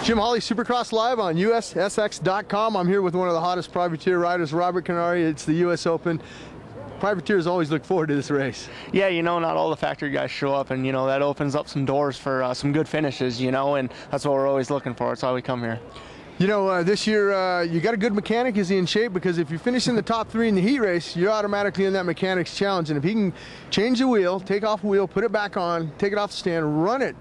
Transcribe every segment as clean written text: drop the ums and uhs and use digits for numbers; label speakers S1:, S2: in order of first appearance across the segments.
S1: Jim Holley, Supercross Live on USSX.com. I'm here with one of the hottest privateer riders, Robert Kiniry. It's the US Open. Privateers always look forward to this race.
S2: Yeah, not all the factory guys show up, and that opens up some doors for some good finishes, and that's what we're always looking for. That's why we come here.
S1: This year you got a good mechanic. Is he in shape? Because if you finish in the top 3 in the heat race, you're automatically in that mechanic's challenge. And if he can change the wheel, take off a wheel, put it back on, take it off the stand, run it,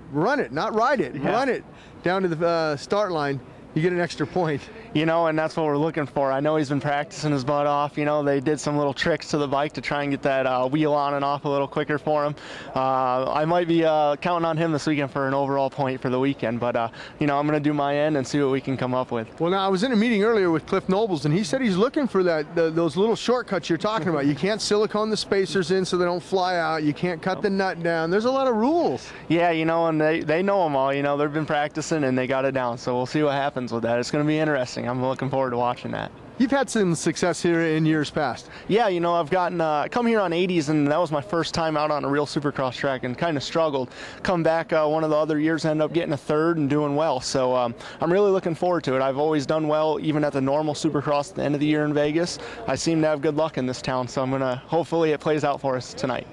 S1: not ride it, run it down to the start line, you get an extra point.
S2: And that's what we're looking for. I know he's been practicing his butt off. They did some little tricks to the bike to try and get that wheel on and off a little quicker for him. I might be counting on him this weekend for an overall point for the weekend, but I'm going to do my end and see what we can come up with.
S1: Well, now I was in a meeting earlier with Cliff Nobles, and he said he's looking for those little shortcuts you're talking about. You can't silicone the spacers in so they don't fly out. You can't cut the nut down. There's a lot of rules.
S2: Yeah, and they know them all. They've been practicing and they got it down. So we'll see what happens with that. It's going to be interesting. I'm looking forward to watching that.
S1: You've had some success here in years past.
S2: Yeah, I've gotten come here on 80s, and that was my first time out on a real Supercross track, and kind of struggled. Come back one of the other years, ended up getting a 3rd and doing well. So I'm really looking forward to it. I've always done well, even at the normal Supercross at the end of the year in Vegas. I seem to have good luck in this town, so I'm gonna hopefully it plays out for us tonight.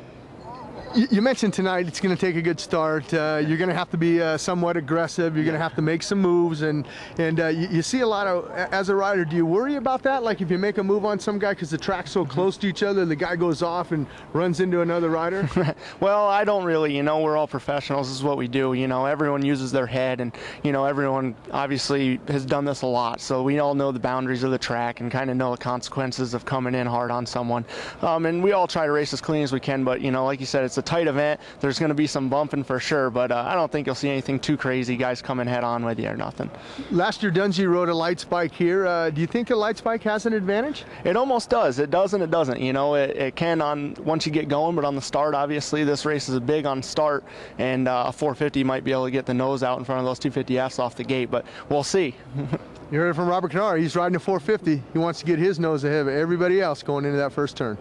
S1: You mentioned tonight it's going to take a good start. You're going to have to be somewhat aggressive. You're going to have to make some moves, and you see a lot of, as a rider, do you worry about that? Like if you make a move on some guy because the track's so close to each other, the guy goes off and runs into another rider?
S2: Well, I don't really. We're all professionals. This is what we do. Everyone uses their head, and everyone obviously has done this a lot. So we all know the boundaries of the track and kind of know the consequences of coming in hard on someone. And we all try to race as clean as we can. But like you said, it's a tight event. There's going to be some bumping for sure, but I don't think you'll see anything too crazy, guys coming head on with you or nothing.
S1: Last year Dungy rode a lights bike here. Do you think a lights bike has an advantage?
S2: It almost does. It does and it doesn't. It can once you get going, but on the start, obviously this race is big on start, and a 450 might be able to get the nose out in front of those 250Fs off the gate, but we'll see.
S1: You heard it from Robert Kiniry. He's riding a 450. He wants to get his nose ahead of everybody else going into that first turn.